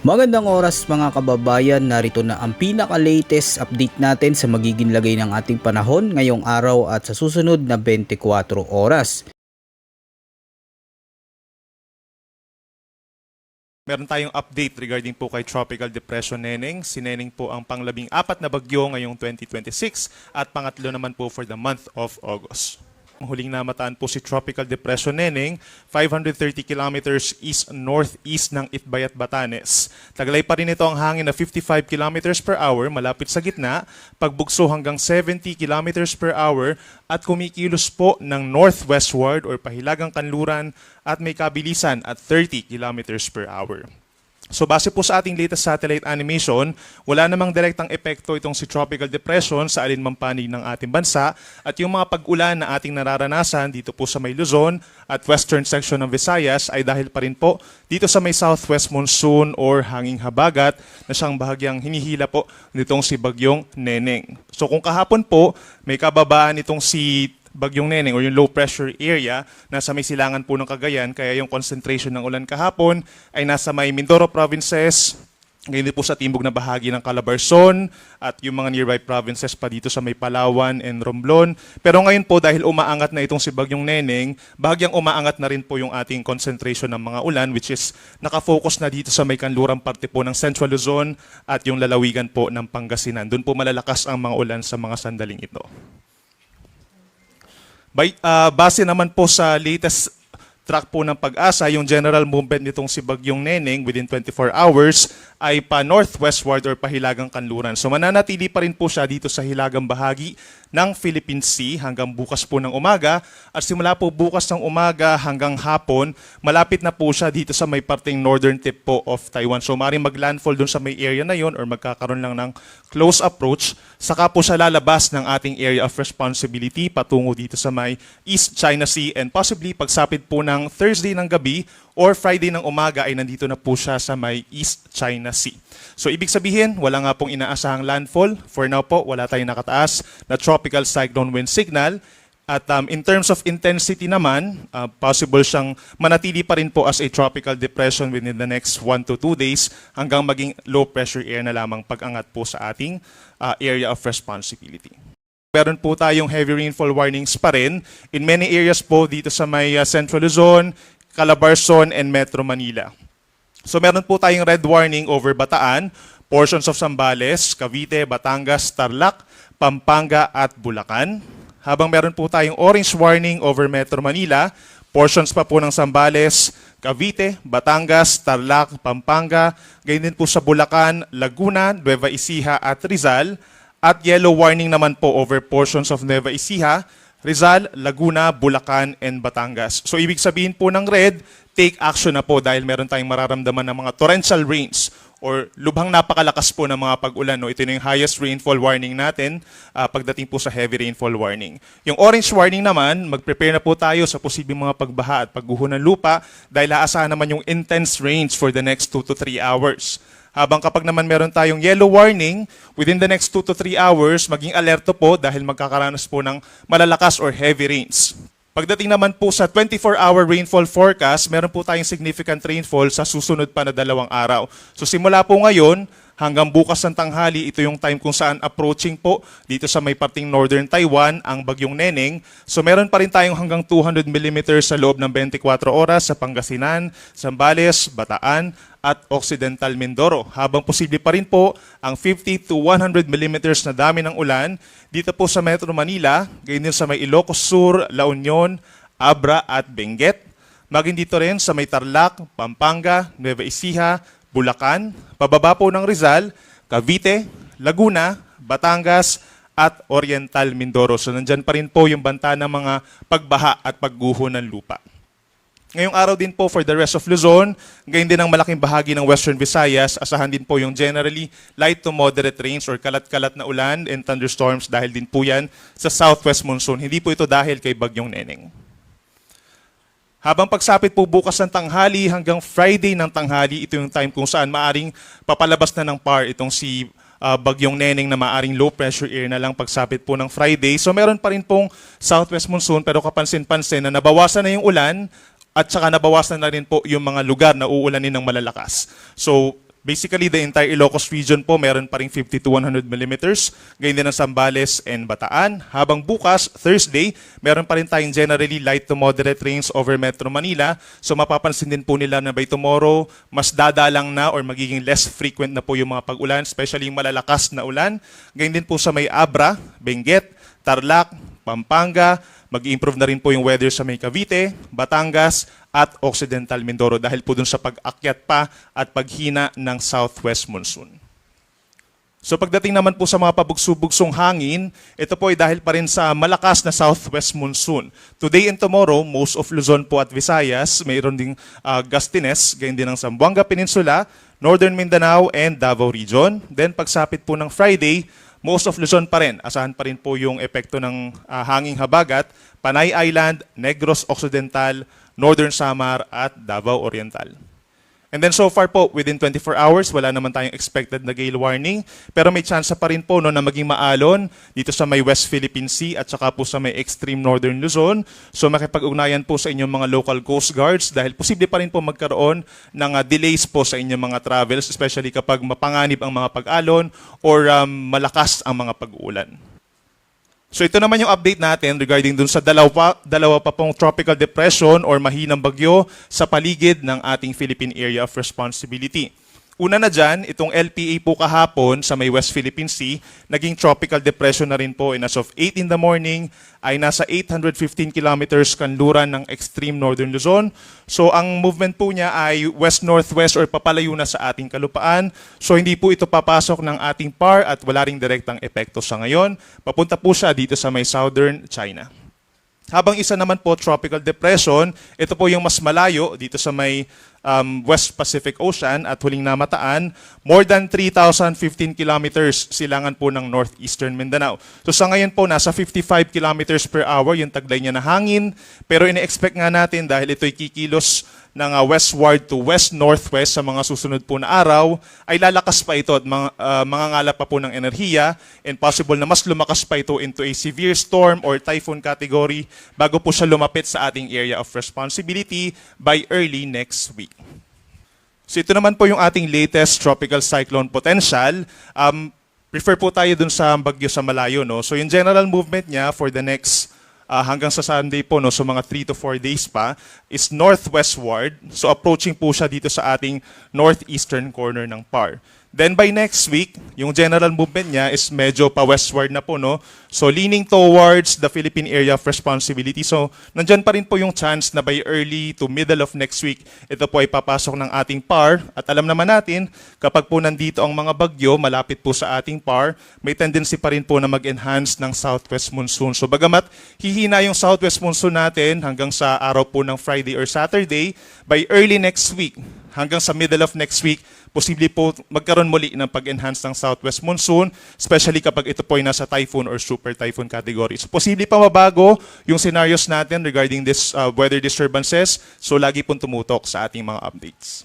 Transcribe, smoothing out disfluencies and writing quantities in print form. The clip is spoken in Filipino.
Magandang oras mga kababayan, narito na ang pinaka-latest update natin sa magiging lagay ng ating panahon ngayong araw at sa susunod na 24 oras. Meron tayong update regarding po kay Tropical Depression Neneng. Si Neneng po ang pang-14 na bagyo ngayong 2026 at pangatlo naman po for the month of August. Ang huling namataan po si Tropical Depression Neneng, 530 kilometers east-northeast ng Itbayat, Batanes. Taglay pa rin ito ang hangin na 55 kilometers per hour malapit sa gitna, pagbugso hanggang 70 kilometers per hour at kumikilos po ng northwestward or pahilagang kanluran at may kabilisan at 30 kilometers per hour. So base po sa ating latest satellite animation, wala namang direktang epekto itong si Tropical Depression sa alinmang panig ng ating bansa at yung mga pag-ulan na ating nararanasan dito po sa may Luzon at western section ng Visayas ay dahil pa rin po dito sa may southwest monsoon or hanging habagat na siyang bahagyang hinihila po nitong si Bagyong Neneng. So kung kahapon po may kababaan itong si Bagyong Neneng o yung low pressure area nasa may silangan po ng Cagayan, kaya yung concentration ng ulan kahapon ay nasa may Mindoro provinces, ngayon din po sa timbog na bahagi ng Calabarzon at yung mga nearby provinces pa dito sa may Palawan and Romblon. Pero ngayon po dahil umaangat na itong si Bagyong Neneng, bahagyang umaangat na rin po yung ating concentration ng mga ulan which is nakafocus na dito sa may kanlurang parte po ng Central Luzon at yung lalawigan po ng Pangasinan. Doon po malalakas ang mga ulan sa mga sandaling ito. Base naman po sa latest track po ng Pag-asa, yung general movement nitong si Bagyong Neneng within 24 hours ay pa northwestward or pahilagang kanluran. So mananatili pa rin po siya dito sa hilagang bahagi ng Philippine Sea hanggang bukas po ng umaga at simula po bukas ng umaga hanggang hapon, malapit na po siya dito sa may parteng northern tip po of Taiwan. So maaaring maglandfall dun sa may area na yon or magkakaroon lang ng close approach, saka po siya lalabas ng ating area of responsibility patungo dito sa may East China Sea and possibly pagsapit po ng Thursday ng gabi or Friday ng umaga ay nandito na po siya sa may East China Sea. So ibig sabihin, wala nga pong inaasahang landfall. For now po, wala tayong nakataas na tropical cyclone wind signal. At in terms of intensity naman, possible siyang manatili pa rin po as a tropical depression within the next 1 to 2 days hanggang maging low pressure area na lamang pag-angat po sa ating area of responsibility. Meron po tayong heavy rainfall warnings pa rin in many areas po dito sa may Central Luzon, Calabarzon, and Metro Manila. So meron po tayong red warning over Bataan, portions of Zambales, Cavite, Batangas, Tarlac, Pampanga, at Bulacan. Habang meron po tayong orange warning over Metro Manila, portions pa po ng Zambales, Cavite, Batangas, Tarlac, Pampanga, gayon din po sa Bulacan, Laguna, Nueva Ecija, at Rizal. At yellow warning naman po over portions of Nueva Ecija, Rizal, Laguna, Bulacan, and Batangas. So ibig sabihin po ng red, take action na po dahil meron tayong mararamdaman ng mga torrential rains or lubhang napakalakas po ng mga pag-ulan. No? Ito na yung highest rainfall warning natin pagdating po sa heavy rainfall warning. Yung orange warning naman, mag-prepare na po tayo sa posibleng mga pagbaha at pagguho ng lupa dahil aasahan naman yung intense rains for the next 2 to 3 hours. Habang kapag naman meron tayong yellow warning, within the next 2 to 3 hours, maging alerto po dahil magkakaranas po ng malalakas or heavy rains. Pagdating naman po sa 24-hour rainfall forecast, meron po tayong significant rainfall sa susunod pa na 2 araw. So simula po ngayon, hanggang bukas ng tanghali, ito yung time kung saan approaching po dito sa may parting northern Taiwan ang Bagyong Neneng. So meron pa rin tayong hanggang 200 mm sa loob ng 24 oras sa Pangasinan, Zambales, Bataan, at Occidental Mindoro. Habang posible pa rin po ang 50 to 100 mm na dami ng ulan dito po sa Metro Manila, gayon din sa may Ilocos Sur, La Union, Abra, at Benguet. Maging dito rin sa may Tarlac, Pampanga, Nueva Ecija, Bulacan, pababa po ng Rizal, Cavite, Laguna, Batangas, at Oriental Mindoro. So nandyan pa rin po yung banta ng mga pagbaha at pagguho ng lupa. Ngayong araw din po for the rest of Luzon, gayon din ang malaking bahagi ng Western Visayas, asahan din po yung generally light to moderate rains or kalat-kalat na ulan and thunderstorms dahil din po yan sa southwest monsoon. Hindi po ito dahil kay Bagyong Neneng. Habang pagsapit po bukas ng tanghali hanggang Friday ng tanghali, ito yung time kung saan maaring papalabas na ng PAR itong si Bagyong Neneng na maaring low pressure area na lang pagsapit po ng Friday. So meron pa rin pong southwest monsoon pero kapansin-pansin na nabawasan na yung ulan at saka nabawasan na rin po yung mga lugar na uulanin ng malalakas. So Basically, the entire Ilocos region po, meron pa rin 50 to 100 millimeters. Ganyan din ang Zambales and Bataan. Habang bukas, Thursday, meron pa rin tayong generally light to moderate rains over Metro Manila. So mapapansin din po nila na by tomorrow, mas dadalang na or magiging less frequent na po yung mga pag-ulan, especially yung malalakas na ulan. Ganyan din po sa may Abra, Benguet, Tarlac, Pampanga. Mag-improve na rin po yung weather sa may Cavite, Batangas, at Occidental Mindoro dahil po dun sa pag-akyat pa at paghina ng southwest monsoon. So pagdating naman po sa mga pabugso-bugsong hangin, ito po ay dahil pa rin sa malakas na southwest monsoon. Today and tomorrow, most of Luzon po at Visayas, mayroon ding gustiness, gayon din ng Zamboanga Peninsula, Northern Mindanao, and Davao Region. Then pagsapit po ng Friday, most of Luzon pa rin. Asahan pa rin po yung epekto ng hanging habagat, Panay Island, Negros Occidental, Northern Samar, at Davao Oriental. And then so far po, within 24 hours, wala naman tayong expected na gale warning. Pero may chance pa rin po no, na maging maalon dito sa may West Philippine Sea at saka po sa may extreme Northern Luzon. So makipag-ugnayan po sa inyong mga local coast guards dahil posible pa rin po magkaroon ng delays po sa inyong mga travels, especially kapag mapanganib ang mga pag-alon or malakas ang mga pag-uulan. So ito naman yung update natin regarding dun sa dalawa pa pong tropical depression or mahinang bagyo sa paligid ng ating Philippine Area of Responsibility. Una na dyan, itong LPA po kahapon sa may West Philippine Sea, naging tropical depression na rin po and as of 8 in the morning ay nasa 815 kilometers kanluran ng extreme northern Luzon. So ang movement po niya ay west-northwest or papalayo na sa ating kalupaan. So hindi po ito papasok ng ating PAR at wala ring direktang epekto sa ngayon. Papunta po siya dito sa may southern China. Habang isa naman po, tropical depression, ito po yung mas malayo dito sa may West Pacific Ocean at huling namataan, more than 3,015 kilometers silangan po ng northeastern Mindanao. So sa ngayon po, nasa 55 kilometers per hour yung taglay niya na hangin, pero ine-expect nga natin dahil ito'y kikilos ng westward to west-northwest sa mga susunod po na araw, ay lalakas pa ito at mangangalap pa po ng enerhiya and possible na mas lumakas pa ito into a severe storm or typhoon category bago po siya lumapit sa ating area of responsibility by early next week. So ito naman po yung ating latest tropical cyclone potential. Refer po tayo dun sa bagyo sa malayo. No? So yung general movement niya for the next hanggang sa Sunday po, no, so mga 3 to 4 days pa, is northwestward. So approaching po siya dito sa ating northeastern corner ng PAR. Then by next week, yung general movement niya is medyo pa-westward na po, no? So leaning towards the Philippine Area of Responsibility. So nandyan pa rin po yung chance na by early to middle of next week, ito po ay papasok ng ating PAR. At alam naman natin, kapag po nandito ang mga bagyo, malapit po sa ating PAR, may tendency pa rin po na mag-enhance ng southwest monsoon. So bagamat hihina yung southwest monsoon natin hanggang sa araw po ng Friday or Saturday, by early next week, hanggang sa middle of next week, posible po magkaroon muli ng pag-enhance ng southwest monsoon, especially kapag ito po ay nasa typhoon or super typhoon category. So posible pa mabago yung scenarios natin regarding this weather disturbances, so lagi pong tumutok sa ating mga updates.